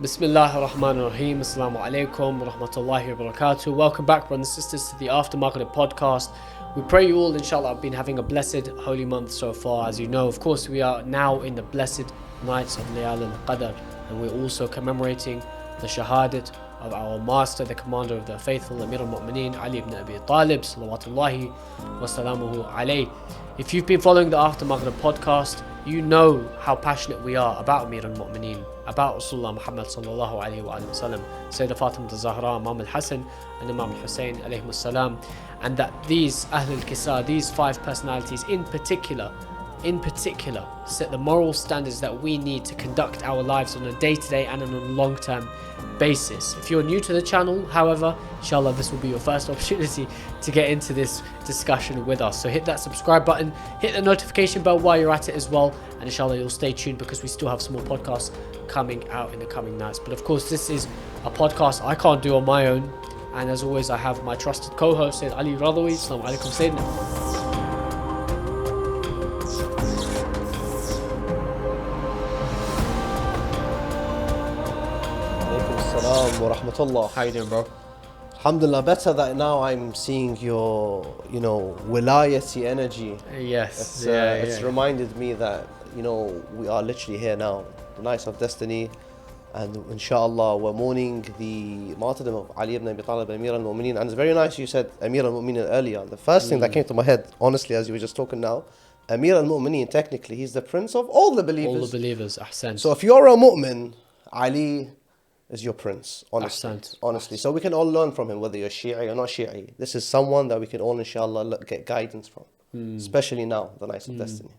Bismillah ar-Rahman ar-Rahim. Assalamu alaikum wa rahmatullahi wa barakatuh. Welcome back, brothers and sisters, to the After Maghrib podcast. We pray you all, inshallah, have been having a blessed holy month so far. As you know, of course, we are now in the blessed nights of Laylat Al-Qadr, and we're also commemorating the shahadat of our master, the commander of the faithful, Amir al-Mu'mineen, Ali ibn Abi Talib, salawatullahi wa salamuhu alayh. If you've been following the After Maghrib podcast, you know how passionate we are about Amir al-Mu'mineen, about Rasulullah Muhammad sallallahu alayhi wa sallam, Sayyidah Fatima al-Zahra, Imam al-Hasan and Imam al-Hussein alayhim salam, and that these Ahl al-Kisa, these five personalities in particular, set the moral standards that we need to conduct our lives on a day-to-day and on a long-term basis. If you're new to the channel, however, inshallah, this will be your first opportunity to get into this discussion with us. So hit that subscribe button, hit the notification bell while you're at it as well, and inshallah, you'll stay tuned because we still have some more podcasts coming out in the coming nights. But of course, this is a podcast I can't do on my own, and as always, I have my trusted co-host, Sayed Ali Radhawi. Assalamu alaikum, Sayyidina. Wa rahmatullah. How you doing, bro? Alhamdulillah, better that now I'm seeing your, wilayati energy. Yes. It's reminded me that, we are literally here now, the nights of destiny, and inshallah we're mourning the martyrdom of Ali ibn Abi Talib, Amir al-Mu'mineen. And it's very nice you said Amir al-Mu'mineen earlier. The first thing that came to my head, honestly, as you were just talking now, Amir al-Mu'mineen, technically, he's the prince of all the believers. All the believers, ahsan. So if you're a mu'min, Ali is your prince, honestly. So we can all learn from him, whether you're Shi'i or not Shi'i. This is someone that we can all, inshallah, get guidance from, especially now, the nights of destiny.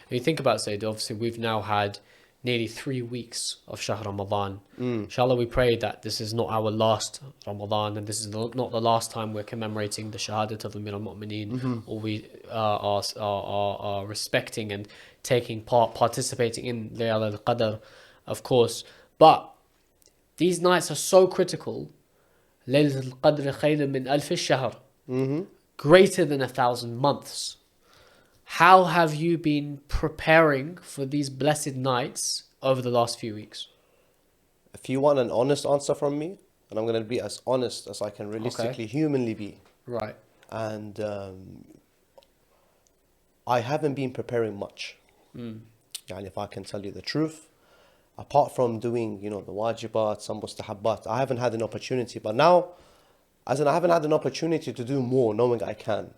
When you think about Sayyid, obviously we've now had nearly 3 weeks of Shahr Ramadan. Inshallah, we pray that this is not our last Ramadan, and this is not the last time we're commemorating the shahadat of Amir al-Mu'mineen, or we are respecting and taking part, participating in Laylat Al-Qadr, of course. But these nights are so critical. Laylatul Qadr khayrun min alf shahr, greater than 1,000 months. How have you been preparing for these blessed nights over the last few weeks? If you want an honest answer from me, and I'm going to be as honest as I can realistically, humanly be. Right. And I haven't been preparing much. And if I can tell you the truth, apart from doing, the wajibat, some mustahabbat, I haven't had an opportunity. But now, I haven't had an opportunity to do more, knowing I can.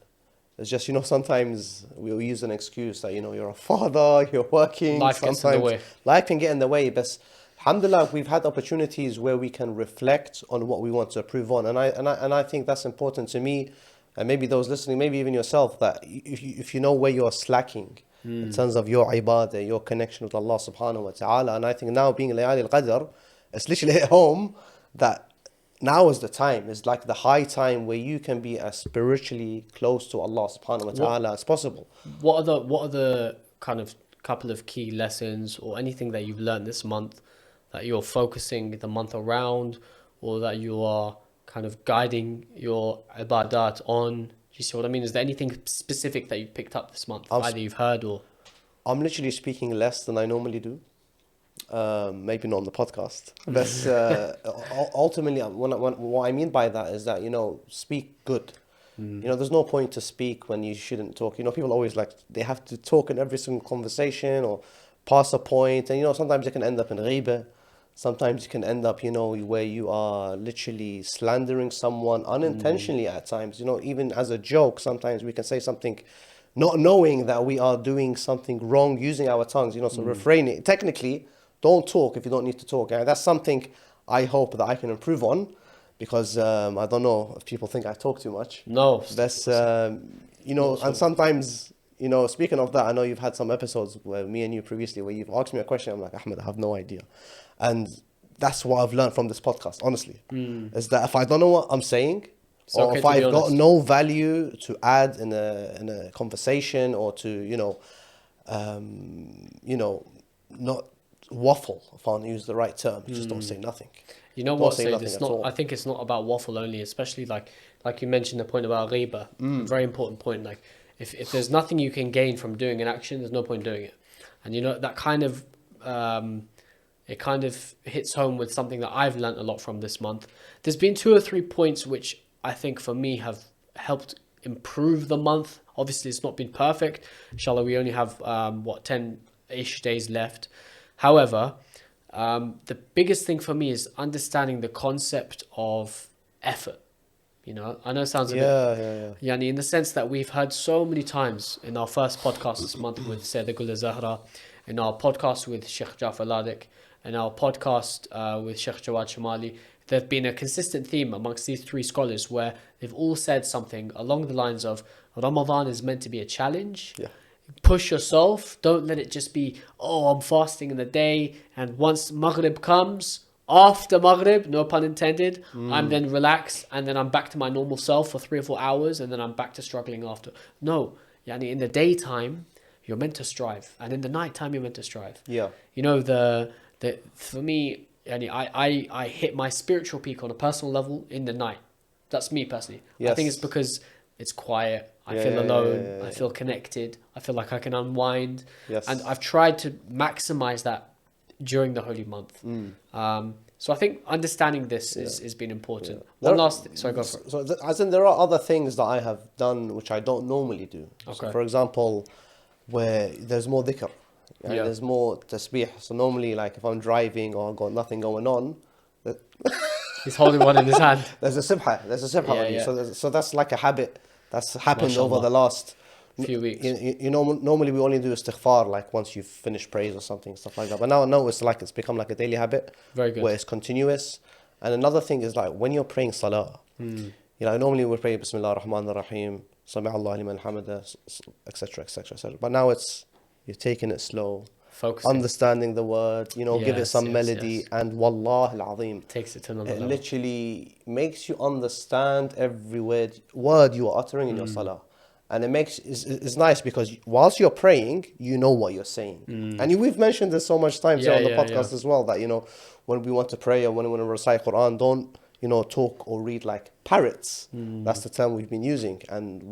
It's just, sometimes we'll use an excuse that, you're a father, you're working. Life gets in the way. Life can get in the way. But alhamdulillah, we've had opportunities where we can reflect on what we want to improve on. And I think that's important to me, and maybe those listening, maybe even yourself, that if you know where you're slacking, in terms of your ibadah, your connection with Allah subhanahu wa ta'ala. And I think now being Laylat Al-Qadr, it's literally at home that now is the time. It's like the high time where you can be as spiritually close to Allah subhanahu wa ta'ala as possible. What are the kind of couple of key lessons or anything that you've learned this month that you're focusing the month around, or that you are kind of guiding your ibadat on? You see what I mean? Is there anything specific that you picked up this month, either you've heard or? I'm literally speaking less than I normally do. Maybe not on the podcast. But ultimately, what I mean by that is that, speak good. There's no point to speak when you shouldn't talk. People always they have to talk in every single conversation or pass a point. And, sometimes it can end up in ghibah. Sometimes you can end up, where you are literally slandering someone unintentionally at times. Even as a joke, sometimes we can say something not knowing that we are doing something wrong using our tongues, so refraining. Technically, don't talk if you don't need to talk. And that's something I hope that I can improve on, because I don't know if people think I talk too much. No. That's, and sometimes, speaking of that, I know you've had some episodes where me and you previously, where you've asked me a question, I'm like, Ahmed, I have no idea. And that's what I've learned from this podcast, honestly, is that if I don't know what I'm saying, or if I've got no value to add in a conversation, or to, not waffle, if I want to use the right term, just don't say nothing. You know what, Said, it's not, I think it's not about waffle only, especially like you mentioned the point about ghibah, very important point. Like if there's nothing you can gain from doing an action, there's no point doing it. And that kind of it kind of hits home with something that I've learnt a lot from this month. There's been 2 or 3 points which I think for me have helped improve the month. Obviously, it's not been perfect. Inshallah, we only have 10-ish days left. However, the biggest thing for me is understanding the concept of effort. You know, I know it sounds a bit, yani, in the sense that we've heard so many times in our first podcast this month with Sayed Ali Radhawi, in our podcast with Sheikh Jafar Ladik, in our podcast with Sheikh Jawad Shamali. There's been a consistent theme amongst these 3 scholars where they've all said something along the lines of Ramadan is meant to be a challenge. Yeah. Push yourself. Don't let it just be, oh, I'm fasting in the day, and once Maghrib comes, after Maghrib, no pun intended, I'm then relaxed, and then I'm back to my normal self for 3 or 4 hours, and then I'm back to struggling after. No, yani in the daytime, you're meant to strive, and in the nighttime, you're meant to strive. Yeah. You know, for me, yani I hit my spiritual peak on a personal level in the night. That's me personally. Yes. I think it's because it's quiet. I feel alone. I feel connected. I feel like I can unwind. Yes. And I've tried to maximize that during the holy month. So I think understanding this is been important. One last sorry, go for it. So as in, there are other things that I have done which I don't normally do. Okay. So for example, where there's more dhikr, there's more tasbih. So normally, like if I'm driving or I've got nothing going on, He's holding one in his hand. there's a subha. On you. So that's like a habit that's happened Mashallah. over the last Few weeks. You know, normally we only do istighfar like once you've finished praise or something, stuff like that. But now it's become like a daily habit. Very good. Where it's continuous. And another thing is like when you're praying salah, you know, normally we pray Bismillah ar-Rahman ar-Rahim, Sami Allah liman hamida, etc., etc., etc. But now you're taking it slow, Focusing. understanding the word, you know, give it some melody, and wallah al-azim, Takes it to another it level. literally makes you understand every word you are uttering in your salah. And it's nice because whilst you're praying, you know what you're saying. And we've mentioned this so much times here on the podcast as well, that, you know, when we want to pray or when we want to recite Quran, don't, you know, talk or read like parrots. That's the term we've been using. And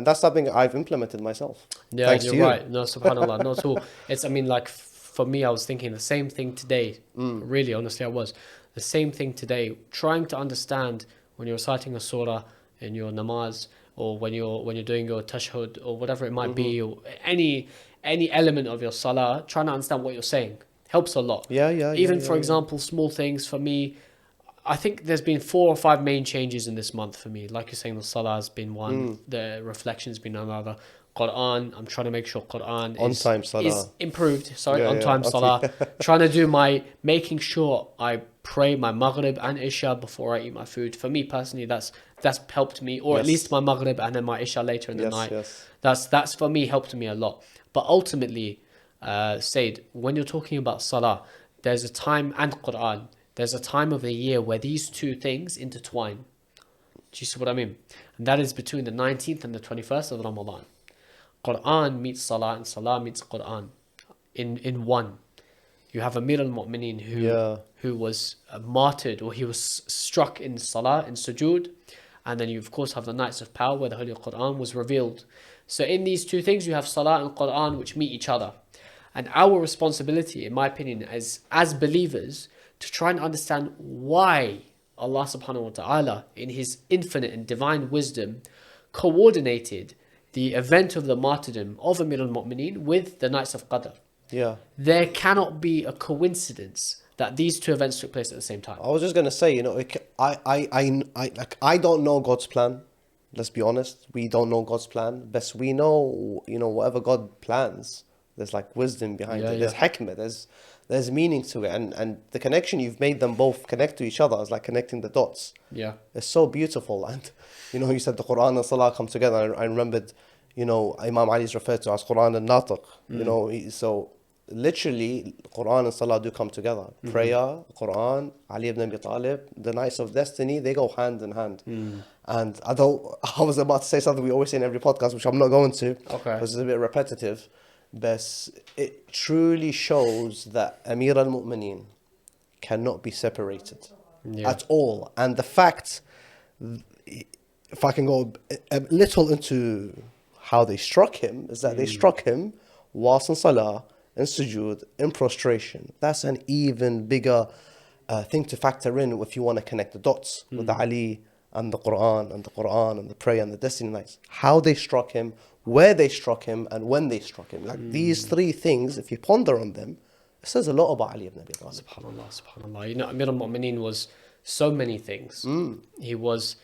that's something I've implemented myself. Yeah, Thanks you're to you. right. No, subhanAllah, not at all. It's, I mean, like for me, I was thinking the same thing today. Really, honestly, I was. The same thing today. Trying to understand when you're reciting a surah in your namaz, or when you're doing your tashahhud, or whatever it might be, or any element of your salah, trying to understand what you're saying helps a lot. Even for example, small things for me. I think there's been 4 or 5 main changes in this month for me. Like you're saying, the salah has been one, the reflection's been another. Quran, I'm trying to make sure Quran is improved. On time salah. Trying to do making sure I pray my Maghrib and Isha before I eat my food. For me personally, that's helped me, or at least my Maghrib and then my Isha later in the night. That's for me helped me a lot. But ultimately, Said, when you're talking about salah, there's a time, and Quran, there's a time of the year where these 2 things intertwine. Do you see what I mean? And that is between the 19th and the 21st of Ramadan. Quran meets Salah and Salah meets Quran in one. You have Amir al-Mu'mineen who was martyred, or he was struck in Salah, in sujood. And then you of course have the Nights of Power where the Holy Quran was revealed. So in these 2 things you have Salah and Quran which meet each other. And our responsibility, in my opinion, as believers, to try and understand why Allah subhanahu wa ta'ala, in his infinite and divine wisdom, coordinated the event of the martyrdom of Amir al-Mu'mineen with the Nights of Qadr. There cannot be a coincidence that these 2 events took place at the same time. I was just gonna say, you know, I don't know God's plan. Let's be honest, we don't know God's plan. But we know, you know, whatever God plans, there's like wisdom behind it. There's hikmah. There's meaning to it, and the connection you've made them both connect to each other is like connecting the dots. It's so beautiful. And you know, you said the Quran and Salah come together. I remembered, you know, Imam Ali is referred to as Quran and Natiq. You know, so literally Quran and Salah do come together. Prayer, Quran, Ali ibn Abi Talib, the Nights of Destiny, they go hand in hand. And I was about to say something we always say in every podcast, which I'm not going to, because it's a bit repetitive. But it truly shows that Amir al-Mu'mineen cannot be separated at all. And the fact, if I can go a little into how they struck him, is that they struck him whilst in Salah in sujood, in prostration. That's an even bigger thing to factor in if you want to connect the dots with the Ali and the Quran and the prayer and the destiny nights. How they struck him, where they struck him, and when they struck him. Like these three things, if you ponder on them, it says a lot about Ali ibn Abi Talib. SubhanAllah, SubhanAllah. You know, Amir al-Mu'mineen was so many things. He was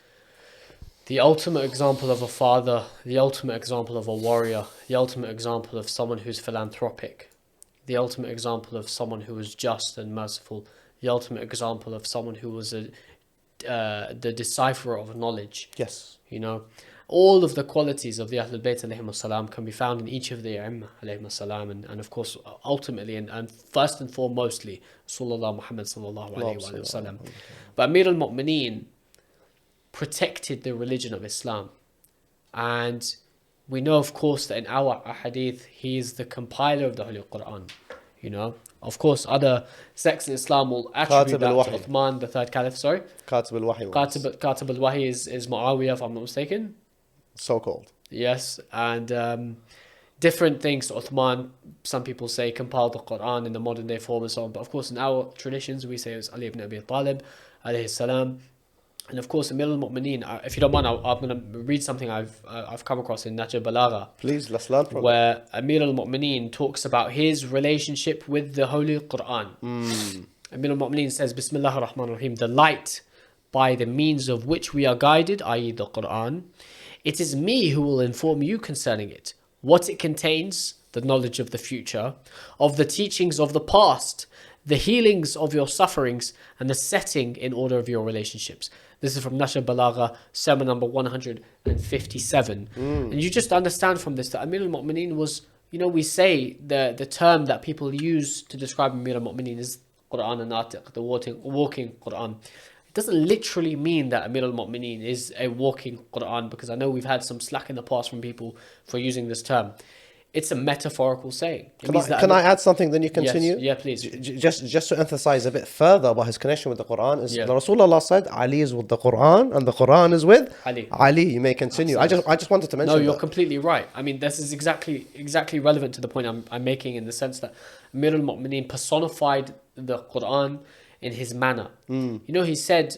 the ultimate example of a father, the ultimate example of a warrior, the ultimate example of someone who's philanthropic, the ultimate example of someone who was just and merciful, the ultimate example of someone who was the decipherer of knowledge. Yes. You know, all of the qualities of the Ahlul Bayt alayhim salam can be found in each of the Imam alayhim salam, and of course ultimately and first and foremostly Rasulullah Muhammad sallallahu alayhi wa sallam. But Amir al-Mu'mineen protected the religion of Islam, and we know of course that in our ahadith he is the compiler of the Holy Quran. You know, of course other sects in Islam will attribute that to Uthman, the third caliph. Sorry, Katib al-Wahy. Katib al-Wahy is Muawiyah, if I'm not mistaken. So called. Yes, and different things. Uthman, some people say, compiled the Quran in the modern day form and so on. But of course, in our traditions, we say it was Ali ibn Abi Talib, alayhi salam. And of course, Amir al-Mu'mineen, if you don't mind, I'm going to read something I've come across in Najr Balagha. Please, let's learn from where Amir al-Mu'mineen talks about his relationship with the Holy Quran. Amir al-Mu'mineen says, Bismillah ar-Rahman ar-Rahim, the light by the means of which we are guided, i.e. the Quran, it is me who will inform you concerning it, what it contains, the knowledge of the future, of the teachings of the past, the healings of your sufferings, and the setting in order of your relationships. This is from Nashr Balagha, sermon number 157. And you just understand from this that Amir al-Mu'mineen was, you know, we say the term that people use to describe Amir al-Mu'mineen is Quran an-Natiq, the walking Quran. It doesn't literally mean that Amir al-Mu'mineen is a walking Quran, because I know we've had some slack in the past from people for using this term. It's a metaphorical saying. Can I add something, then you continue? Yes, yeah, please. Just to emphasize a bit further about his connection with the Quran, is the Rasulullah said, Ali is with the Quran, and the Quran is with Ali. You may continue. I just wanted to mention No, you're completely right. I mean, this is exactly relevant to the point I'm making, in the sense that Amir al-Mu'mineen personified the Quran in his manner. You know, he said,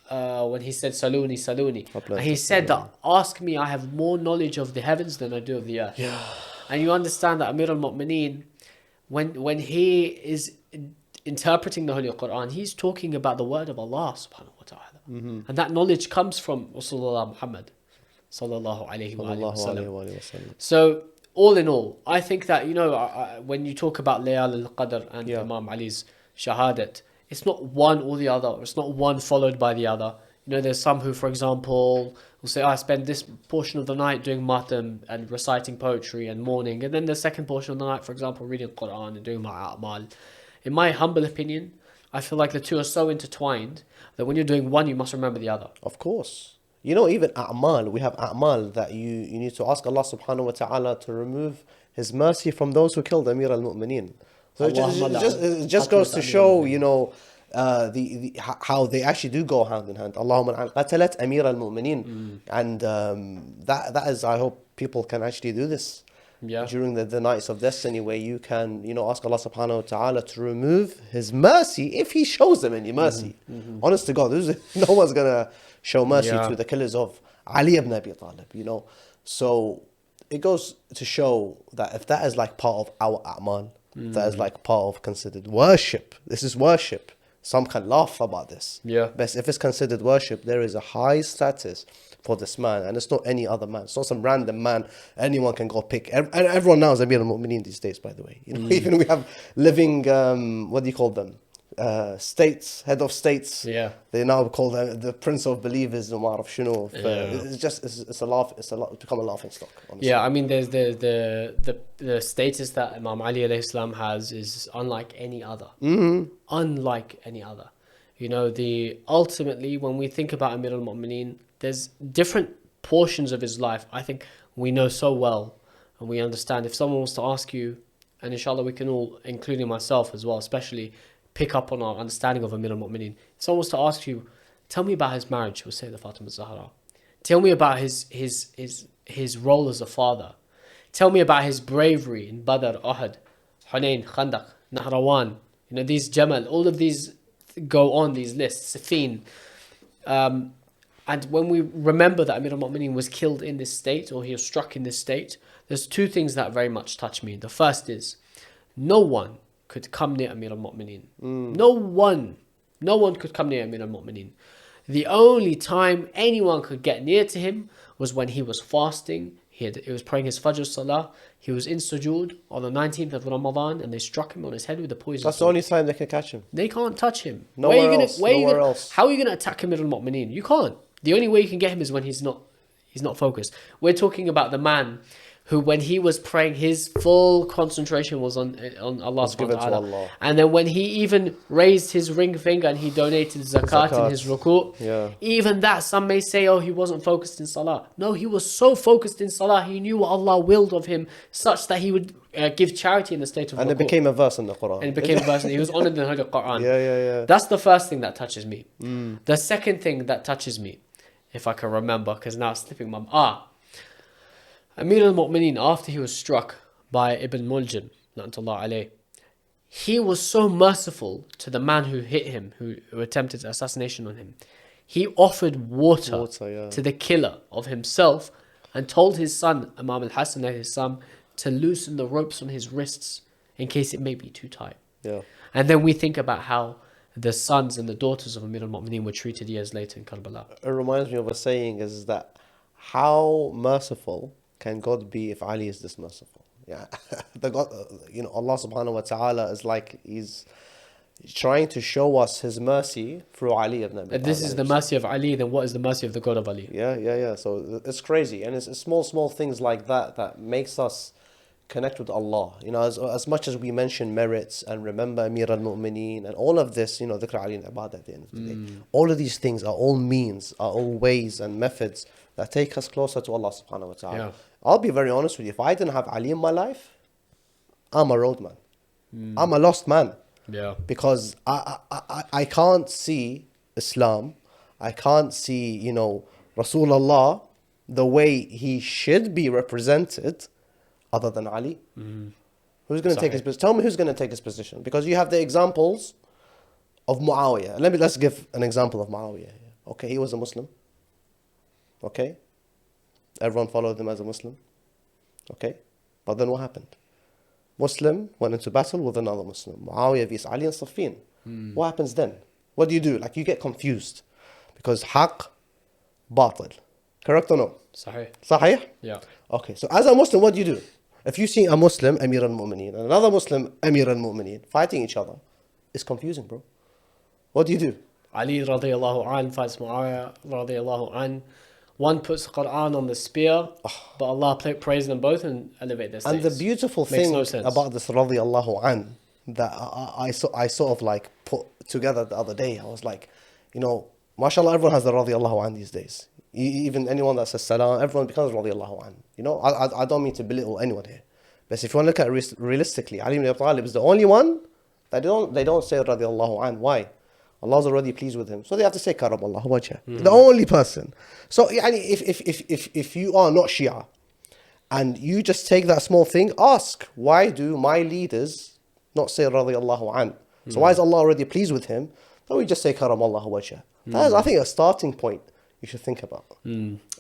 when he said Saluni, Saluni, and he said that, ask me, I have more knowledge of the heavens than I do of the earth. And you understand that Amir al-Mu'mineen, when he is interpreting the Holy Quran, he's talking about the word of Allah subhanahu wa ta'ala. And that knowledge comes from Rasulullah Muhammad sallallahu alayhi wa sallam. So all in all, I think that, you know, when you talk about Laylat Al-Qadr and Imam Ali's Shahadat, it's not one or the other. It's not one followed by the other. You know, there's some who, for example, will say, I spend this portion of the night doing Martyrdom and reciting poetry and mourning. And then the second portion of the night, for example, reading Quran and doing my a'mal. In my humble opinion, I feel like the two are so intertwined that when you're doing one, you must remember the other. Of course. You know, even a'mal, we have a'mal that you need to ask Allah subhanahu wa ta'ala to remove His mercy from those who killed Amir al-Mu'mineen. So it just goes to show, you know, how they actually do go hand in hand. Allahumma qatalat Amir al-Mu'mineen. And that is, I hope people can actually do this during the nights of destiny, where you can, you know, ask Allah subhanahu wa ta'ala to remove His mercy if He shows them any mercy. Honest to God, no one's gonna show mercy to the killers of Ali ibn Abi Talib, you know. So it goes to show that if that is like part of our a'mal, that is like part of considered worship. This is worship. Some can laugh about this. But if it's considered worship, there is a high status for this man, and it's not any other man. It's not some random man anyone can go pick. And everyone knows Amir al-Mu'mineen these days, by the way. You know, even we have living, what do you call them? States, head of states. They now call them the Prince of Believers. It's become a laughing stock. Honestly. I mean, there's the status that Imam Ali alayhi salam has is unlike any other. Unlike any other. You know, ultimately when we think about Amir al-Mu'mineen, there's different portions of his life I think we know so well, and we understand. If someone was to ask you, and inshallah we can all, including myself as well, especially, pick up on our understanding of Amir al-Mu'mineen. If someone was to ask you, tell me about his marriage with Sayyidah Fatima Zahra. Tell me about his role as a father. Tell me about his bravery in Badr, Uhud, Hunayn, Khandaq, Nahrawan, these Jamal, all of these go on these lists, Siffin. And when we remember that Amir al-Mu'mineen was killed in this state, or he was struck in this state, there's two things that very much touch me. The first is, no one could come near Amir al-Mu'mineen. No one could come near Amir al-Mu'mineen. The only time anyone could get near to him was when he was fasting. He was praying his Fajr Salah. He was in sujood on the 19th of Ramadan, and they struck him on his head with a poison. That's the only time they can catch him. They can't touch him. Nowhere else. How are you going to attack Amir al-Mu'mineen? You can't. The only way you can get him is when he's not focused. We're talking about the man who, when he was praying, his full concentration was on Allah subhanahu wa ta'ala. And then when he even raised his ring finger and he donated zakat in his ruku', even that, some may say, oh, he wasn't focused in salah. No, he was so focused in salah, he knew what Allah willed of him, such that he would give charity in the state of ruku'. And it became a verse in the Quran. And it became a verse, and he was honored in the Holy Quran. Yeah. That's the first thing that touches me. The second thing that touches me, if I can remember, because now it's slipping my... Amir al-Mu'mineen, after he was struck by Ibn Muljam, la'natullah alayh, he was so merciful to the man who hit him, who attempted assassination on him. He offered water to the killer of himself and told his son, Imam al-Hassan his son, to loosen the ropes on his wrists in case it may be too tight. And then we think about how the sons and the daughters of Amir al-Mu'mineen were treated years later in Karbala. It reminds me of a saying is that, how merciful can God be if Ali is this merciful? Allah subhanahu wa ta'ala is like, he's trying to show us his mercy through Ali ibn Abi Talib. If this is the mercy of Ali, then what is the mercy of the God of Ali? Yeah. So it's crazy. And it's small things like that makes us connect with Allah. As much as we mention merits and remember Amir al-Mu'mineen and all of this, dhikr Ali and ibadah at the end of the day. All of these things are all means, are all ways and methods that take us closer to Allah subhanahu wa ta'ala. I'll be very honest with you. If I didn't have Ali in my life, I'm a roadman. I'm a lost man. Because I can't see Islam. I can't see, Rasulullah the way he should be represented other than Ali. Who's going to take his position? Tell me who's going to take his position. Because you have the examples of Muawiyah. Let's give an example of Muawiyah. Okay, he was a Muslim. Okay, everyone followed him as a Muslim. Okay, but then what happened? Muslim went into battle with another Muslim. Muawiyah vs Ali and Siffin. What happens then? What do? Like, you get confused because haqq, batil. Correct or no? Sahih? Yeah. Okay, so as a Muslim, what do? If you see a Muslim, Amir al-Mu'mineen, and another Muslim, Amir al-Mu'mineen, fighting each other, it's confusing, bro. What do? Ali radiyallahu an fights Muawiyah radiyallahu an. One puts the Quran on the spear, but Allah praise them both and elevate their status. And the beautiful thing about this radiyallahu an that I sort of like put together the other day, I was like, mashallah, everyone has the radiyallahu an these days. Even anyone that says salam, everyone becomes radiyallahu an. I don't mean to belittle anyone here. But if you want to look at it realistically, Ali ibn Abi Talib is the only one that they don't say radiyallahu an. Why? Allah's already pleased with him. So they have to say karamallahu wajhah. The only person. So if you are not Shia and you just take that small thing, ask, why do my leaders not say radiyallahu an? So why is Allah already pleased with him? Then we just say karamallahu wajhah. That is, I think, a starting point you should think about.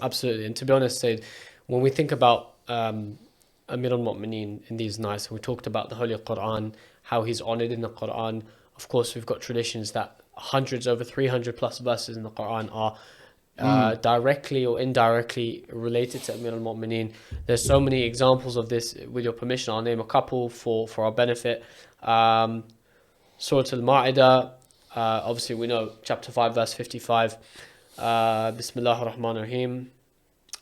Absolutely. And to be honest, Sayyid, when we think about Amir al-Mu'mineen in these nights, we talked about the Holy Quran, how he's honored in the Quran. Of course, we've got traditions that hundreds, over 300 plus verses in the Quran are directly or indirectly related to Amir al-Mu'mineen. There's so many examples of this. With your permission, I'll name a couple for our benefit. Surah Al-Ma'idah, obviously we know chapter 5 verse 55. Bismillah ar-Rahman ar-Rahim.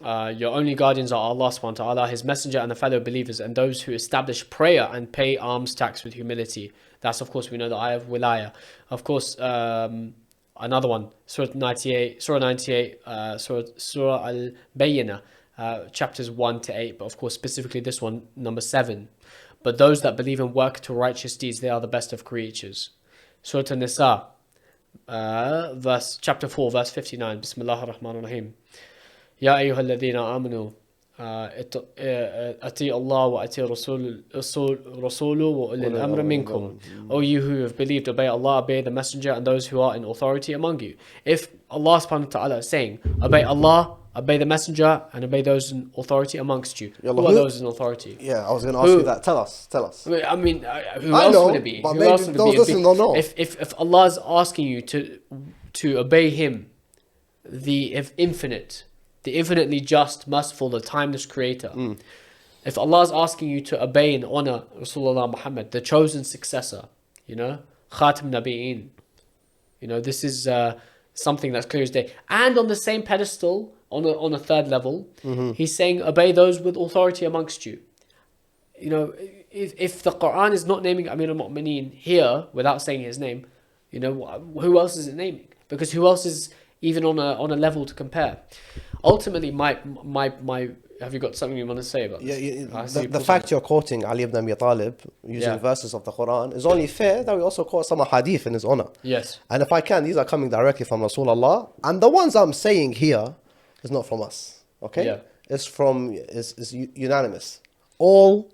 Your only guardians are Allah SWT, ta'ala, His Messenger and the fellow believers, and those who establish prayer and pay alms tax with humility. That's, of course, we know the ayah of Wilaya. Of course, another one, Surah 98, Surah Al-Bayyinah, chapters 1 to 8, but of course, specifically this one, number 7. But those that believe and work to righteous deeds, they are the best of creatures. Surah An-Nisa, chapter 4, verse 59. Bismillah ar-Rahman ar-Rahim. Ya ayyuhalladhina amanu أطيعوا الله وأطيعوا رسوله وأولي الأمر منكم. O you who have believed, obey Allah, obey the messenger and those who are in authority among you. If Allah subhanahu wa ta'ala is saying, obey Allah, obey the messenger and obey those in authority amongst you. Yallah, Who are those in authority? Yeah, I was going to ask you that. Tell us. I mean, who I else know, would it be? but Who maybe else would it those be? listening don't know. If Allah is asking you to obey Him, the infinitely just, merciful, the timeless creator. If Allah is asking you to obey and honor Rasulullah Muhammad, the chosen successor, Khatim Nabi'een, this is something that's clear as day. And on the same pedestal, on a third level, he's saying, obey those with authority amongst you. If the Quran is not naming Amir al-Mu'mineen here without saying his name, who else is it naming? Because who else is even on a level to compare? Ultimately, my have you got something you want to say about this? Yeah. The fact you're quoting Ali ibn Abi Talib using verses of the Quran is only fair that we also quote some hadith in his honor. Yes. And if I can, these are coming directly from Rasulullah, and the ones I'm saying here is not from us. Okay? Yeah. It's unanimous. All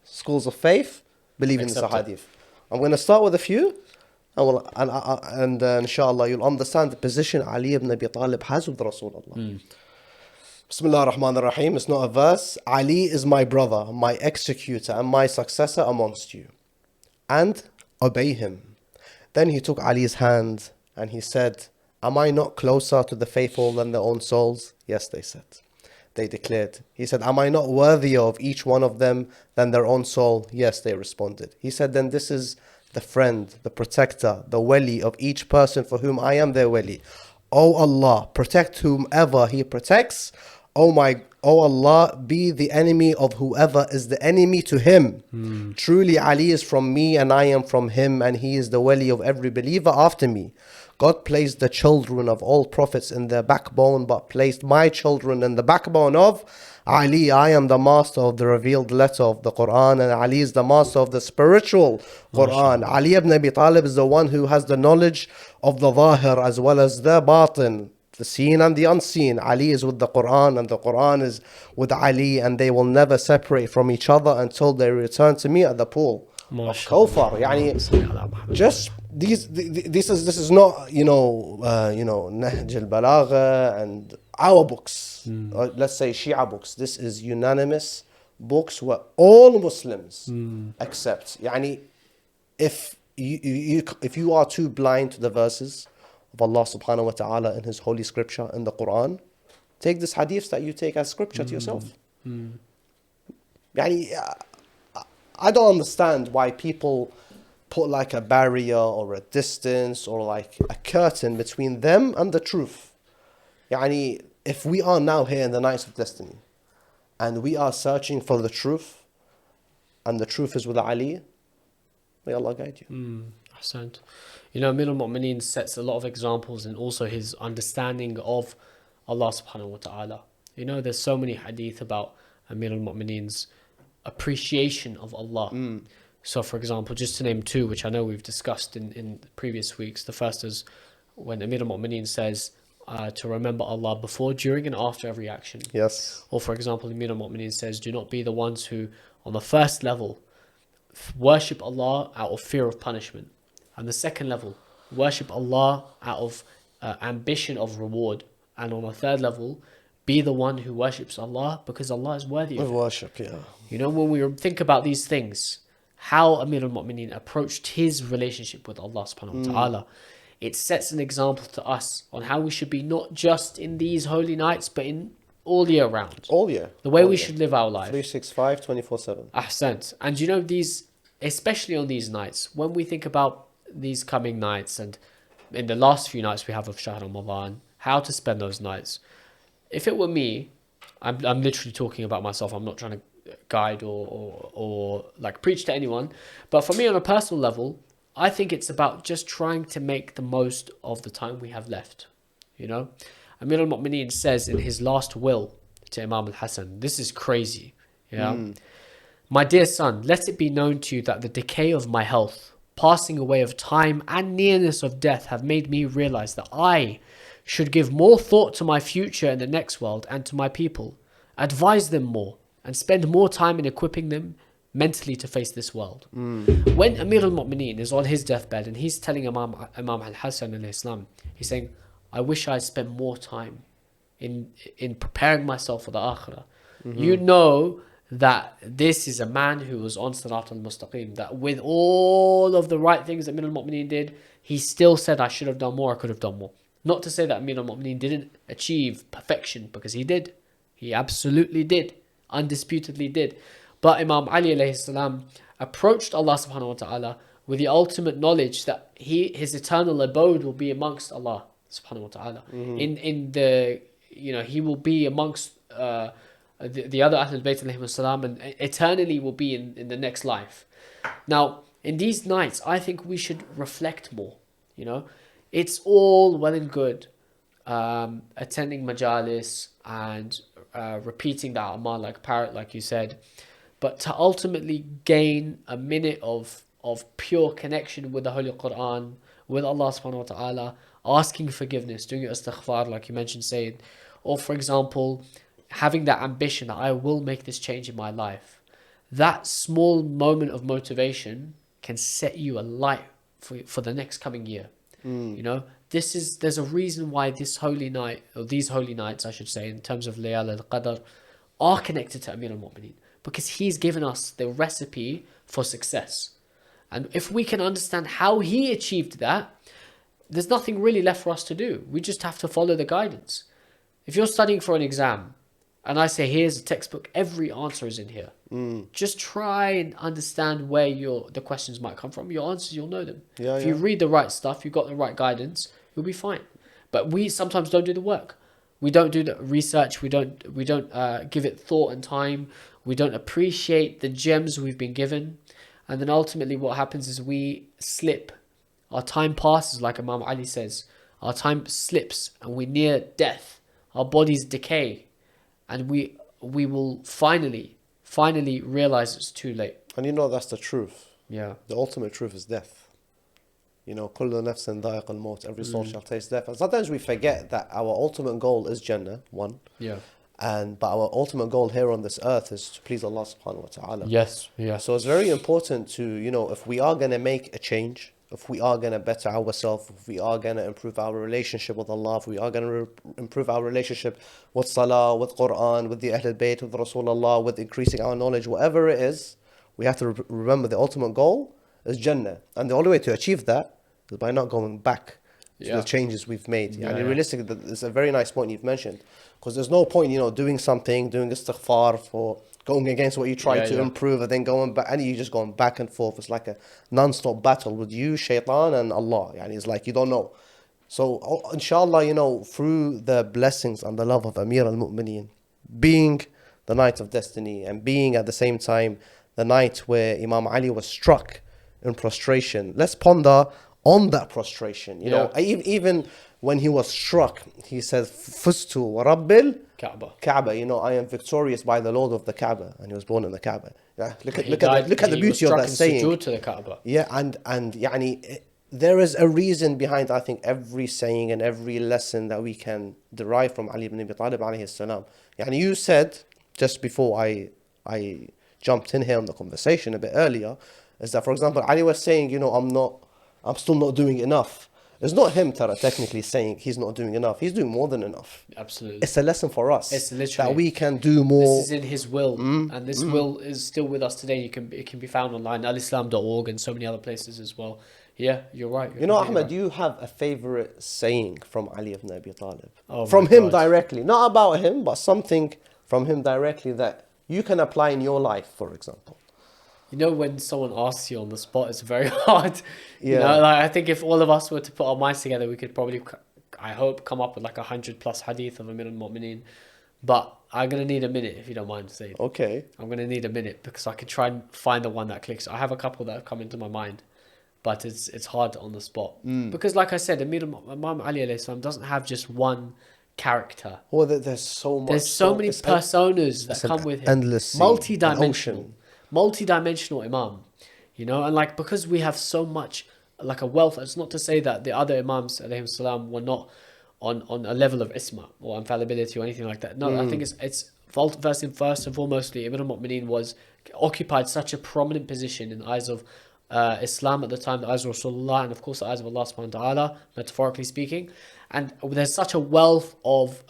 schools of faith believe in this hadith. I'm going to start with a few. And inshallah you'll understand the position Ali ibn Abi Talib has with Rasulullah. Bismillah ar-Rahman ar-Rahim. It's not a verse. Ali is my brother, my executor and my successor amongst you, and obey him. Then he took Ali's hand and he said, am I not closer to the faithful than their own souls? Yes, they said. They declared. He said, am I not worthier of each one of them than their own soul? Yes, they responded. He said, then this is the friend, the protector, the wali of each person for whom I am their wali. O Allah, protect whomever he protects. O Allah, be the enemy of whoever is the enemy to him. Truly Ali is from me and I am from him, and he is the wali of every believer after me. God placed the children of all prophets in their backbone, but placed my children in the backbone of Ali. I am the master of the revealed letter of the Quran, and Ali is the master of the spiritual Quran. Ali ibn Abi Talib is the one who has the knowledge of the Zahir as well as the Batin, the seen and the unseen. Ali is with the Quran and the Quran is with Ali, and they will never separate from each other until they return to me at the pool of Kawthar. Just this is not Nahj al-Balagha and our books, let's say Shia books. This is unanimous books where all Muslims accept. If you are too blind to the verses of Allah subhanahu wa ta'ala in his holy scripture in the Quran, take this hadith that you take as scripture to yourself. I don't understand why people put like a barrier or a distance or like a curtain between them and the truth. If we are now here in the nights of destiny and we are searching for the truth, and the truth is with Ali, may Allah guide you. Ahsant. Amir al-Mu'mineen sets a lot of examples and also his understanding of Allah subhanahu wa ta'ala. There's so many hadith about Amir al-Mu'mineen's appreciation of Allah. So for example, just to name two, which I know we've discussed in previous weeks. The first is when Amir al-Mu'mineen says to remember Allah before, during and after every action. Yes. Or for example, Amir al-Mu'mineen says, do not be the ones who on the first level worship Allah out of fear of punishment, and the second level worship Allah out of ambition of reward, and on the third level be the one who worships Allah because Allah is worthy of worship. When we think about these things, how Amir al-Mu'mineen approached his relationship with Allah subhanahu wa ta'ala, it sets an example to us on how we should be, not just in these holy nights but in all year round. All year. The way we should live our life. 365, 24/7. Ahsant. And these, especially on these nights, when we think about these coming nights and in the last few nights we have of Shahr Ramadan, how to spend those nights. If it were me, I'm literally talking about myself. I'm not trying to guide or like preach to anyone. But for me on a personal level, I think it's about just trying to make the most of the time we have left. Amir al-Mu'mineen says in his last will to Imam al-Hasan, this is crazy. My dear son, let it be known to you that the decay of my health, passing away of time and nearness of death have made me realize that I should give more thought to my future in the next world and to my people, advise them more, and spend more time in equipping them mentally to face this world. When Amir al-Mu'mineen is on his deathbed and he's telling Imam al-Hasan al-Islam, he's saying, I wish I spent more time in preparing myself for the akhirah. You know that this is a man who was on Sirat al-Mustaqim, that with all of the right things that Amir al-Mu'mineen did, he still said, I should have done more, I could have done more. Not to say that Amir al-Mu'mineen didn't achieve perfection, because he did. He absolutely did. Undisputedly did. But Imam Ali alayhi salam approached Allah subhanahu wa ta'ala with the ultimate knowledge that his eternal abode will be amongst Allah subhanahu wa ta'ala. In the, he will be amongst the other Ahlul Bayt alayhi salam, and eternally will be in the next life. Now, in these nights, I think we should reflect more. It's all well and good attending majalis and repeating the a'mal like a parrot, like you said, but to ultimately gain a minute of pure connection with the Holy Quran, with Allah subhanahu wa ta'ala, asking forgiveness, doing istighfar like you mentioned, Sayyid, or for example, having that ambition that I will make this change in my life. That small moment of motivation can set you alight for the next coming year. There's a reason why this holy night, or these holy nights I should say, in terms of Laylat Al-Qadr, are connected to Amir al-Mu'mineen, because he's given us the recipe for success. And if we can understand how he achieved that, there's nothing really left for us to do. We just have to follow the guidance. If you're studying for an exam and I say, here's a textbook, every answer is in here. Just try and understand where the questions might come from. Your answers, you'll know them. If you read the right stuff, you've got the right guidance, you'll be fine. But we sometimes don't do the work. We don't do the research. We don't give it thought and time. We don't appreciate the gems we've been given. And then ultimately what happens is we slip. Our time passes, like Imam Ali says. Our time slips and we're near death. Our bodies decay. And we will finally realize it's too late. And that's the truth. Yeah. The ultimate truth is death. كل نفس ذائقة الموت. Every soul shall taste death. And sometimes we forget that our ultimate goal is Jannah, one. Yeah. But our ultimate goal here on this earth is to please Allah subhanahu wa ta'ala. Yes. Yeah. So it's very important to, if we are going to make a change, if we are going to better ourselves, if we are going to improve our relationship with Allah, if we are going to improve our relationship with Salah, with Quran, with the Ahlul Bayt, with Rasulullah, with increasing our knowledge, whatever it is, we have to remember the ultimate goal is Jannah. And the only way to achieve that is by not going back to the changes we've made. Realistically, it's a very nice point you've mentioned. Because there's no point, doing something, doing istighfar for going against what you try to improve, and then going back, and you're just going back and forth. It's like a non-stop battle with you, shaitan, and Allah. It's like you don't know. So, inshallah, through the blessings and the love of Amir al-Mu'mineen, being the night of destiny, and being at the same time the night where Imam Ali was struck in prostration, let's ponder on that prostration. Even when he was struck, he said, Fustu wa Rabbil Kaaba. I am victorious by the Lord of the Kaaba. And he was born in the Kaaba. Look at the beauty of that saying. To the Kaaba. And there is a reason behind, I think, every saying and every lesson that we can derive from Ali ibn Abi Talib alayhi salam. You said, just before I jumped in here on the conversation a bit earlier, is that, for example, Ali was saying, I'm still not doing enough. It's not him technically saying he's not doing enough. He's doing more than enough. Absolutely. It's a lesson for us. It's literally that we can do more. This is in his will. And this will is still with us today. It can be found online, alislam.org, and so many other places as well. Yeah, you're right. Ahmed, right. Do you have a favorite saying from Ali ibn Abi Talib? From him directly. Not about him, but something from him directly that you can apply in your life, for example. When someone asks you on the spot, it's very hard. I think if all of us were to put our minds together, we could probably, I hope, come up with like 100+ hadith of Amir al-Mu'mineen. But I'm going to need a minute, if you don't mind saying. Okay. I'm going to need a minute because I can try and find the one that clicks. I have a couple that have come into my mind, but it's hard on the spot. Because like I said, Imam Ali alayhi salam doesn't have just one character. Well, there's so much. There's so many personas that come with him. Endless multi-dimensional Imam, and because we have so much, like a wealth, it's not to say that the other Imams alayhim salam were not on a level of isma or infallibility or anything like that. No, I think it's first and foremostly, Ibn al-Mu'mineen occupied such a prominent position in the eyes of Islam at the time, the eyes of Rasulullah, and of course the eyes of Allah subhanahu wa ta'ala, metaphorically speaking. And there's such a wealth of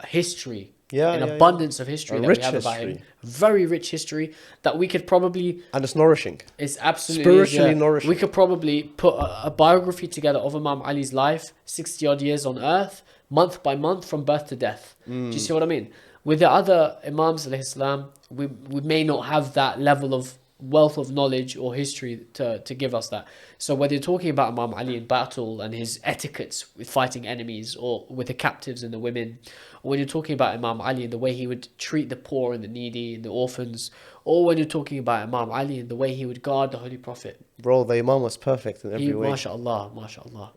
history, abundance of history that we have about him. Very rich history that we could probably... And it's nourishing. It's absolutely... Spiritually nourishing. We could probably put a biography together of Imam Ali's life, 60 odd years on earth, month by month, from birth to death. Do you see what I mean? With the other Imams, alayhi salam, we may not have that level of wealth of knowledge or history to give us that. So whether you're talking about Imam Ali in battle and his etiquettes with fighting enemies, or with the captives and the women, or when you're talking about Imam Ali and the way he would treat the poor and the needy and the orphans, or when you're talking about Imam Ali and the way he would guard the Holy Prophet. Bro, the Imam was perfect in every way. MashaAllah, MashaAllah.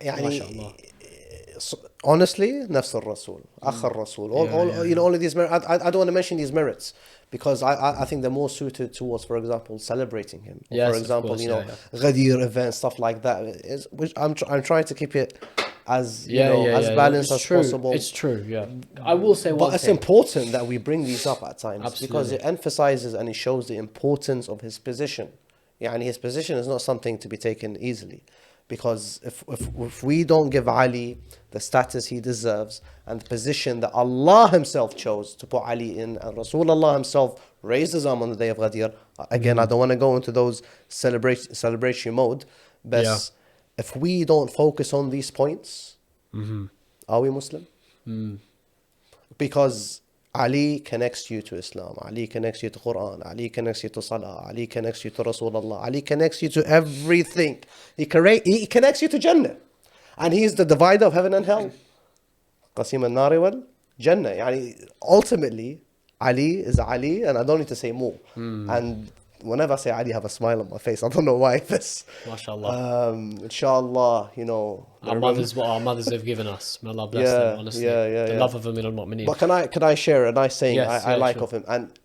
MashaAllah. Honestly, nafs al-Rasul, akh al-Rasul, all of these merits. I don't want to mention these merits because I think they're more suited towards, for example, celebrating him. Yes, for example, course, Ghadir events, stuff like that. Which I'm trying to keep it as balanced as possible. It's true, yeah. I will say one thing. But it's important that we bring these up at times. Absolutely. Because it emphasizes and it shows the importance of his position. Yeah, and his position is not something to be taken easily. Because if we don't give Ali the status he deserves and the position that Allah himself chose to put Ali in, and Rasulullah himself raised his arm on the day of Ghadir. Again, I don't want to go into those celebration mode, but if we don't focus on these points, are we Muslim? Because Ali connects you to Islam, Ali connects you to Quran, Ali connects you to Salah, Ali connects you to Rasulullah, Ali connects you to everything. He connects you to Jannah. And he is the divider of heaven and hell. Qasim al-Nari wal Jannah. Yani, ultimately, Ali is Ali, and I don't need to say more. And whenever I say Ali, I have a smile on my face. I don't know why this. MashaAllah. Inshallah, what our mothers have given us. May Allah bless them, honestly. The love of Amir al-Mu'mineen. But can I share a nice saying I like sure. of him? And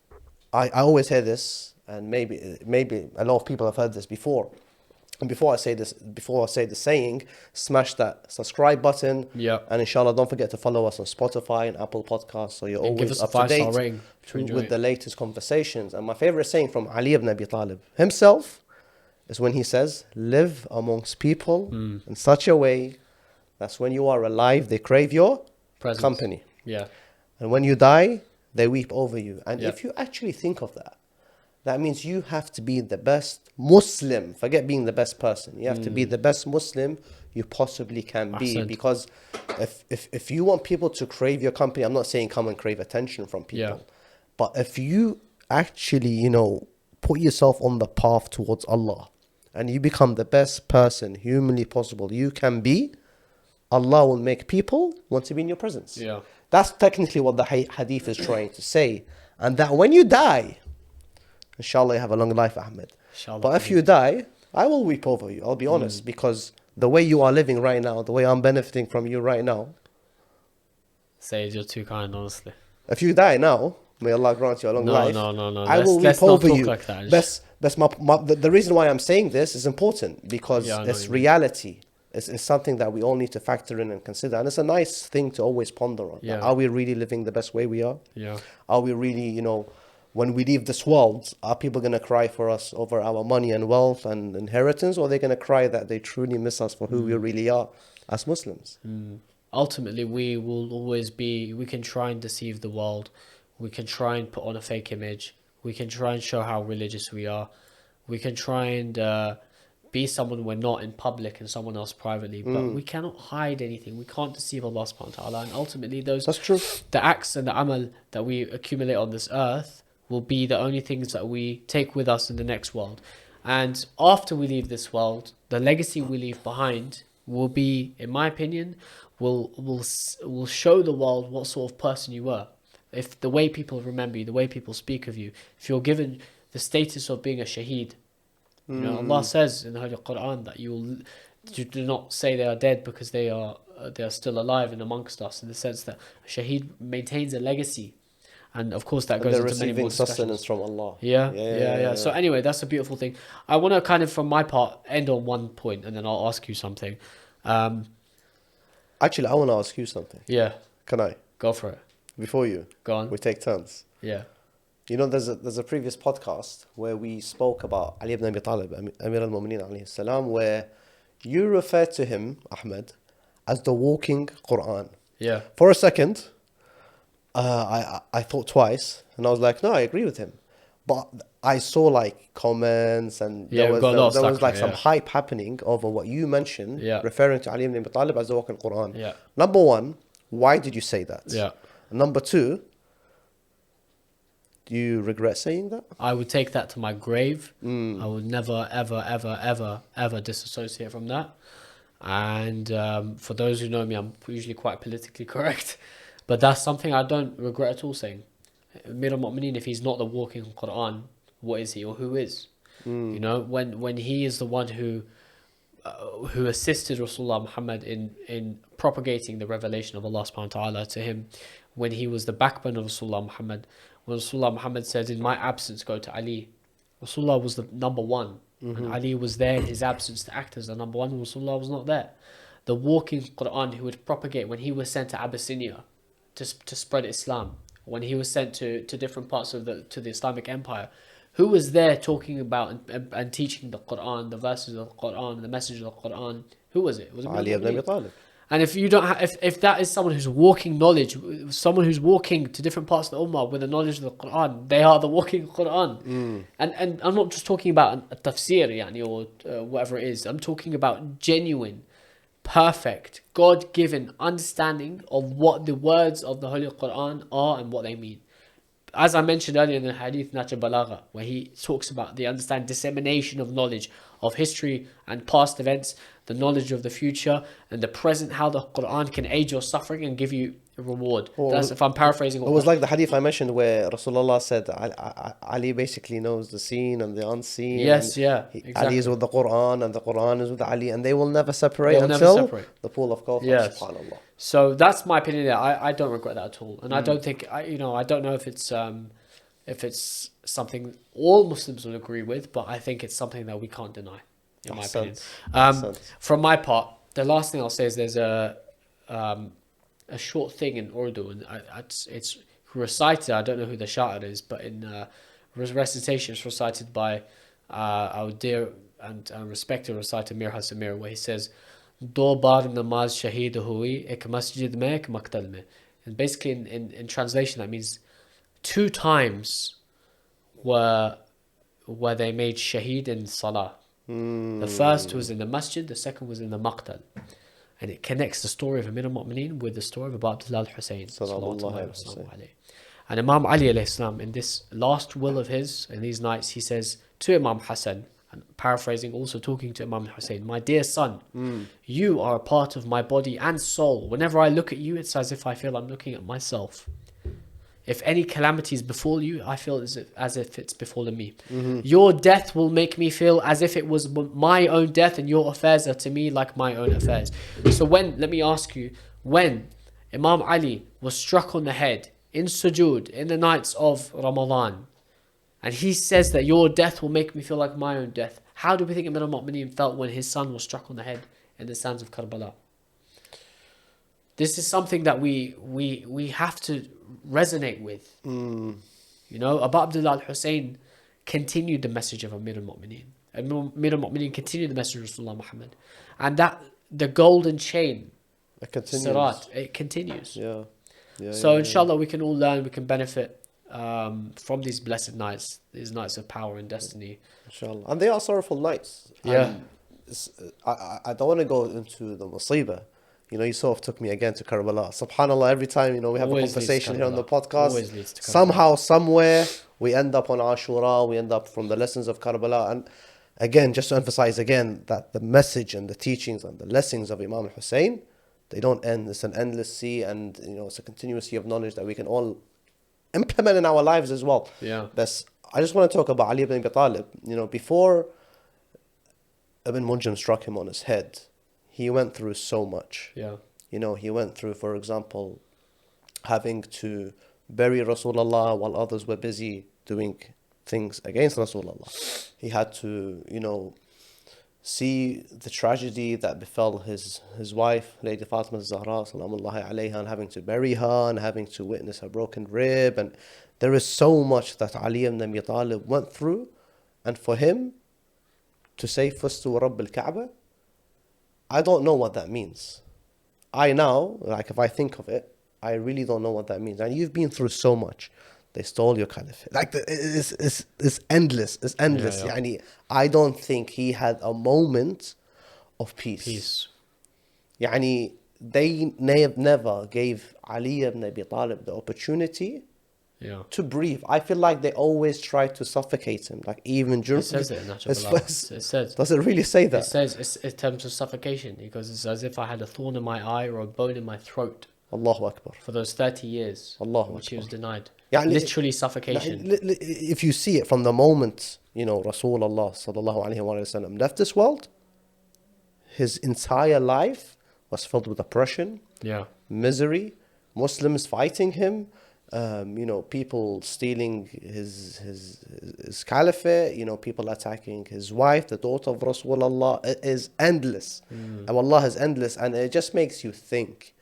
I always hear this, and maybe a lot of people have heard this before. And before I say the saying, smash that subscribe button. And inshallah, don't forget to follow us on Spotify and Apple Podcasts, so you're always up to date with the latest conversations. And my favorite saying from Ali ibn Abi Talib himself is when he says, live amongst people in such a way that's when you are alive, they crave your presence, company. Yeah. And when you die, they weep over you. And if you actually think of that, that means you have to be the best Muslim. Forget being the best person. You have to be the best Muslim you possibly can be. Because if you want people to crave your company, I'm not saying come and crave attention from people. But if you actually, put yourself on the path towards Allah and you become the best person humanly possible you can be, Allah will make people want to be in your presence. Yeah. That's technically what the hadith is trying to say. And that when you die, inshallah, you have a long life, Ahmed. Inshallah, but if you die, I will weep over you. I'll be honest, because the way you are living right now, the way I'm benefiting from you right now. Sayyid, you're too kind, honestly. If you die now, may Allah grant you a long life. No. I will weep over you. Like that. That's the reason why I'm saying this is important, because it's reality. It's something that we all need to factor in and consider. And it's a nice thing to always ponder on. Yeah. Are we really living the best way we are? Yeah. Are we really, when we leave this world, are people going to cry for us over our money and wealth and inheritance, or are they going to cry that they truly miss us for who we really are as Muslims? Ultimately, we will always we can try and deceive the world. We can try and put on a fake image. We can try and show how religious we are. We can try and be someone we're not in public and someone else privately. But we cannot hide anything. We can't deceive Allah subhanahu wa ta'ala. And ultimately, that's true. The acts and the amal that we accumulate on this earth will be the only things that we take with us in the next world. And after we leave this world, the legacy we leave behind will be, in my opinion, will show the world what sort of person you were. If the way people remember you, the way people speak of you, if you're given the status of being a shaheed, Allah says in the Holy Quran that you do not say they are dead because they are still alive and amongst us, in the sense that a shaheed maintains a legacy. And of course that goes into many more sustenance from Allah. Yeah. So anyway, that's a beautiful thing. I want to kind of, from my part, end on one point, and then I'll ask you something. Actually, I want to ask you something. Yeah. Can I? Go for it. before you. Go on. We take turns. Yeah. You know, there's a previous podcast where we spoke about Ali ibn Abi Talib, Amir al-Mu'mineen alayhi salam, where you referred to him, Ahmed, as the walking Quran. Yeah. For a second, I thought twice, and I was like, no, I agree with him. But I saw like comments, and Yeah, there was like some hype happening over what you mentioned, referring to Ali ibn Abi Talib as the walking Quran. Yeah. Number one, why did you say that? Yeah. Number two, do you regret saying that? I would take that to my grave. I would never, ever, ever, ever, ever disassociate from that. And for those who know me, I'm usually quite politically correct. But that's something I don't regret at all saying. Amir al-Mu'mineen, if he's not the walking Quran, what is he or who is? You know, when he is the one who assisted Rasulullah Muhammad in propagating the revelation of Allah SWT to him, when he was the backbone of Rasulullah Muhammad, when Rasulullah Muhammad said, in my absence, go to Ali. Rasulullah was the number one. And Ali was there in his absence to act as the number one. Rasulullah was not there. The walking Quran who would propagate when he was sent to Abyssinia to spread Islam, when he was sent to different parts of the Islamic Empire, who was there talking about and teaching the Quran, the verses of the Quran, the message of the Quran? Who was it? It was Ali ibn Abi Talib. And if you don't if that is someone who's walking knowledge, someone who's walking to different parts of the Ummah with the knowledge of the Quran, they are the walking Quran. And I'm not just talking about a tafsir, or whatever it is. I'm talking about genuine, perfect, God-given understanding of what the words of the Holy Quran are and what they mean. As I mentioned earlier in the Hadith Nahj Balagha, where he talks about the dissemination of knowledge of history and past events, the knowledge of the future and the present, how the Quran can aid your suffering and give you a reward. That's if I'm paraphrasing. It was like the hadith I mentioned where Rasulullah said Ali basically knows the seen and the unseen. Yes, exactly. Ali is with the Quran and the Quran is with Ali, and they will never separate until the pool of Kawthar. Yes. Subhanallah. So that's my opinion there. I don't regret that at all. And I don't think, I don't know if it's something all Muslims will agree with, but I think it's something that we can't deny, in my opinion. From my part, the last thing I'll say is there's a short thing in Urdu, and it's recited. I don't know who the sha'ir is, but in recitation, it's recited by our dear and respected reciter Mir Hasamir, where he says, "Do bar namaz shaheed hui, ek masjid mein, ek maktal mein." And basically, in translation, that means 2 times were they made shaheed in salah. The first was in the masjid, the second was in the maqtal. And it connects the story of Amir al-Mu'mineen with the story of Abu Abdullah al-Hussein. And Imam Ali alayhi salam, in this last will of his, in these nights, he says to Imam Hassan, and paraphrasing, also talking to Imam Hussein, "My dear son, you are a part of my body and soul. Whenever I look at you, it's as if I feel I'm looking at myself. If any calamities befall you, I feel as if it's befallen me. Your death will make me feel as if it was my own death, and your affairs are to me like my own affairs." So let me ask you, when Imam Ali was struck on the head in sujood in the nights of Ramadan, and he says that your death will make me feel like my own death, how do we think Amir al-Mu'mineen felt when his son was struck on the head in the sands of Karbala? This is something that we have to resonate with. Abu Abdullah al-Hussein continued the message of Amir al-Mu'mineen. Amir al-Mu'mineen continued the message of Rasulullah Muhammad. And that the golden chain, it continues. Sirat, it continues. So inshallah we can all learn, we can benefit from these blessed nights, these nights of power and destiny. Inshallah. And they are sorrowful nights. Yeah. I don't want to go into the musibah. You sort of took me again to Karbala. SubhanAllah, every time, we have a conversation here on the podcast, somehow, somewhere, we end up on Ashura, we end up from the lessons of Karbala. And again, just to emphasize again, that the message and the teachings and the lessons of Imam Hussein, they don't end. It's an endless sea, and it's a continuous sea of knowledge that we can all implement in our lives as well. I just want to talk about Ali ibn Abi Talib. Before Ibn Munjam struck him on his head, he went through so much. He went through, for example, having to bury Rasulullah while others were busy doing things against Rasulullah. He had to, see the tragedy that befell his wife, Lady Fatima Zahra, salamullahi alayha, and having to bury her and having to witness her broken rib. And there is so much that Ali ibn Abi Talib went through. And for him to say, Fustu Rabb al-Kaaba, I don't know what that means. I now, like if I think of it, I really don't know what that means. And you've been through so much. They stole your caliphate. Like it's endless. It's endless. Yeah. Yani, I don't think he had a moment of peace. Yani, they never gave Ali ibn Abi Talib the opportunity to breathe. I feel like they always try to suffocate him. Like even during... It says it in Najm. It says. Does it really say that? It says it's in terms of suffocation, because it's as if I had a thorn in my eye or a bone in my throat. Allahu Akbar. For those 30 years, which he was denied. Literally suffocation. If you see it from the moment, Rasulullah sallallahu alaihi wasallam left this world, his entire life was filled with oppression, misery, Muslims fighting him, people stealing his caliphate, people attacking his wife, the daughter of Rasulullah. It is endless. And Allah is endless, and it just makes you think,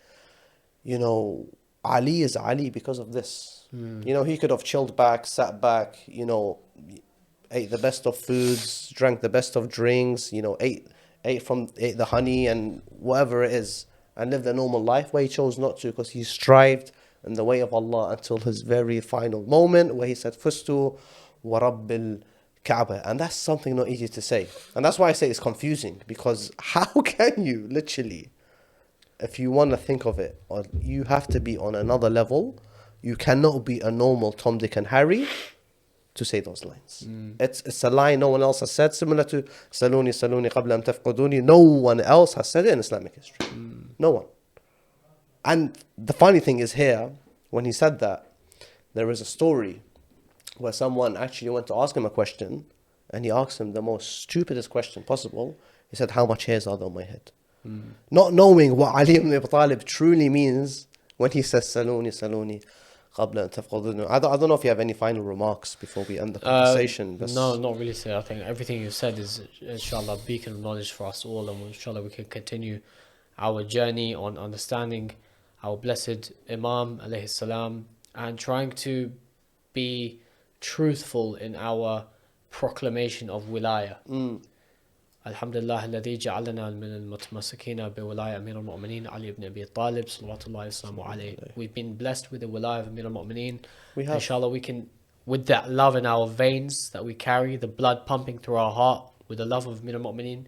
Ali is Ali because of this. He could have chilled back, sat back, ate the best of foods, drank the best of drinks, ate the honey and whatever it is, and lived a normal life. But he chose not to, because he strived in the way of Allah until his very final moment, where he said, Fustu wa Rabbil Kaaba. And that's something not easy to say. And that's why I say it's confusing, because how can you literally, if you want to think of it, you have to be on another level. You cannot be a normal Tom, Dick and Harry to say those lines. It's a line no one else has said, similar to Saluni qabla an tafquduni. No one else has said it in Islamic history. No one. And the funny thing is here, when he said that, there is a story where someone actually went to ask him a question, and he asked him the most stupidest question possible. He said, how much hairs are there on my head? Not knowing what Ali ibn Abi Talib truly means when he says Saluni qabla an tafquduni. I don't know if you have any final remarks before we end the conversation. No, not really, sir. I think everything you said is, inshallah, a beacon of knowledge for us all, and inshallah we can continue our journey on understanding our blessed Imam alayhi salam, and trying to be truthful in our proclamation of wilaya. Alhamdulillah alladhi ja'alana min al-mutamassakina bi wilaya Amir al-Mu'mineen Ali ibn Abi Talib salawatullahi wassalamu alayhi. We've been blessed with the wilaya of Amir al-Mu'mineen. We have. Inshallah we can, with that love in our veins that we carry, the blood pumping through our heart with the love of Amir al-Mu'mineen,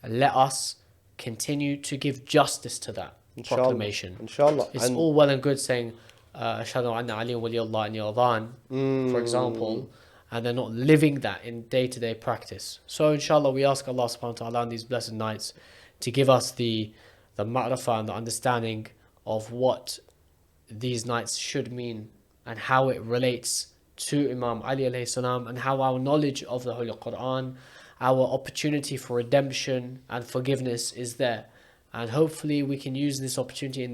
let us continue to give justice to that proclamation. Inshallah. It's all well and good saying Ashhadu anna Ali waliyullah in your adhan, for example, and they're not living that in day-to-day practice. So inshallah we ask Allah subhanahu wa ta'ala on these blessed nights to give us the ma'rifah and the understanding of what these nights should mean, and how it relates to Imam Ali alayhi salam, and how our knowledge of the Holy Quran, our opportunity for redemption and forgiveness is there. And hopefully we can use this opportunity in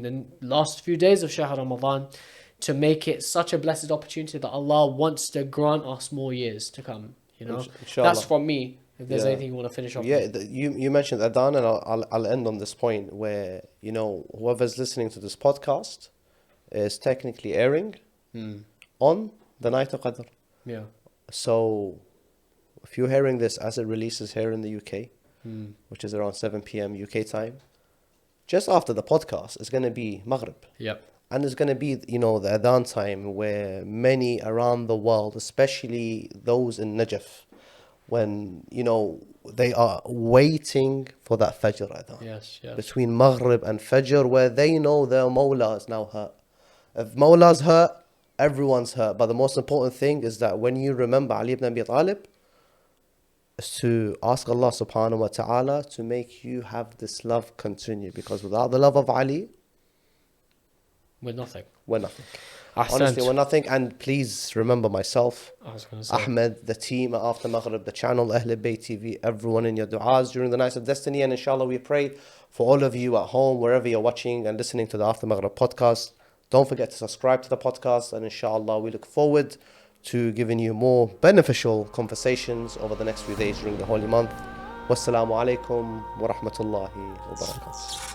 the last few days of Shahr Ramadan to make it such a blessed opportunity that Allah wants to grant us more years to come. Inshallah. That's from me. If there's anything you want to finish off with. You mentioned Adhan, and I'll end on this point where, whoever's listening to this podcast is technically airing on the night of Qadr. Yeah. So if you're hearing this as it releases here in the UK, which is around 7 p.m. UK time, just after the podcast, it's going to be Maghrib. Yep. And it's going to be, the Adhan time, where many around the world, especially those in Najaf, when, they are waiting for that Fajr Adhan. Yes. Between Maghrib and Fajr, where they know their Mawla is now hurt. If Mawla's hurt, everyone's hurt. But the most important thing is that when you remember Ali ibn Abi Talib, is to ask Allah subhanahu wa ta'ala to make you have this love continue. Because without the love of Ali, we're nothing. Honestly, we're nothing. And please remember myself, say, Ahmed, the team at After Maghrib, the channel, Ahl Bayt TV, everyone in your du'as during the nights of destiny. And inshallah, we pray for all of you at home, wherever you're watching and listening to the After Maghrib podcast. Don't forget to subscribe to the podcast. And inshallah, we look forward to giving you more beneficial conversations over the next few days during the holy month. Wassalamu alaikum wa rahmatullahi wa barakatuh.